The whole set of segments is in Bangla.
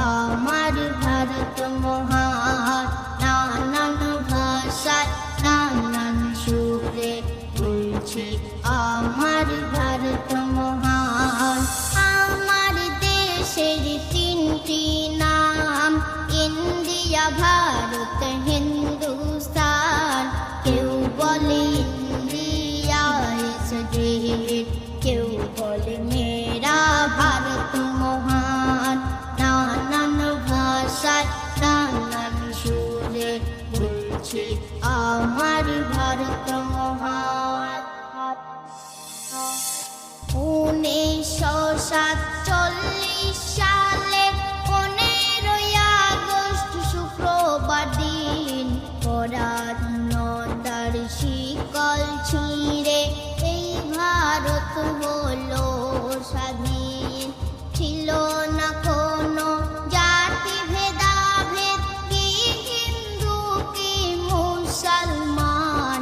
আমার ভারত মহান। নানান ভাষায় নানান সুরে বলছি আমার ভারত মহান। আমার দেশের তিনটি নাম, ইন্ডিয়া, ভারত, হিন্দুস্তান। কেউ বলে ইন্ডিয়া ইজ গ্রেট, কেউ বলে মেরা ভারত মহান। নানান ভাষায় নানান সুরে বলছি আমার ভারত মহান। 1947 সালে 15ই আগস্ট শুক্রবার দিন পরাধীনতার শিকল ছিঁড়ে এই ভারত হলো স্বাধীন। ছিল না কোনো জাতি ভেদাভেদ, কি হিন্দু কি মুসলমান,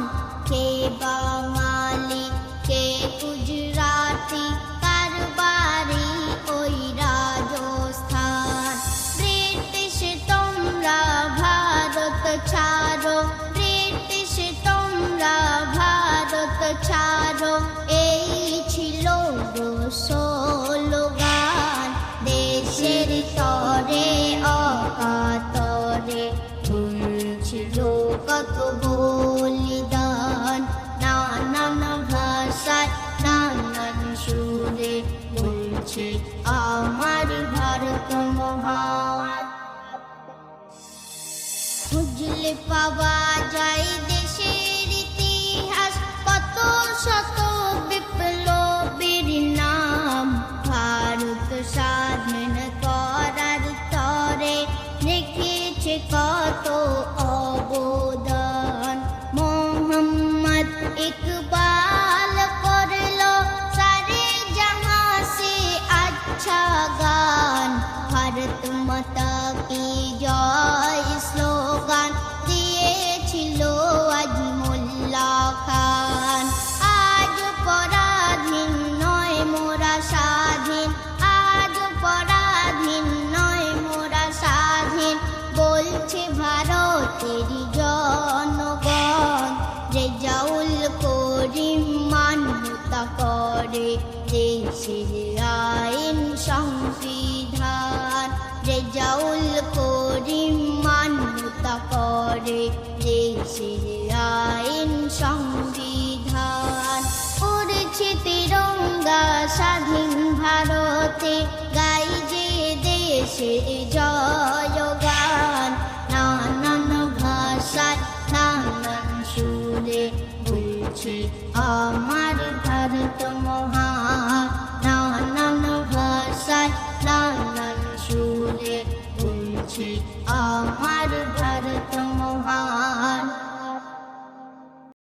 কে বাঙালি কে গুজরাটি, কার বাড়ি ওই রাজস্থান। ব্রিটিশ তোমরা ভারত ছাড়ো, ব্রিটিশ তোমরা ভারত ছাড়ো, এই ছিল স্লোগান। দেশের তরে অকাতরে হয়েছিল কত বলিদান। নানান ভাষায় নানান সুরে বলছি আমার ভারত মহান। খুঁজলে পাওয়া যায় দেশের ইতিহাস, কত শত বিপ্লবীর নাম। ভারত স্বাধীন করার তরে রেখেছে কত অবদান। মোহাম্মদ ইকবাল করলো সারে জাহাঁ সে আচ্ছা গান। ভারত মাতা কি জয় স্লোগান দিয়েছিল আজমুল্লাহ খান। আজ পরাধীন নয় মোরা স্বাধীন, আজ পরাধীন নয় মোরা স্বাধীন, বলছে ভারতের জনগণ। রেজাউল করিম মান্যতা করে দেশের আইন সংবিধান। রেজাউল করিম মান্যতা করে দেশের আইন সংবিধান। উড়ছে তিরঙ্গা স্বাধীন ভারতে, গাই যে দেশের জয়গান। নানান ভাষায় নানান সুরে বলছি আমার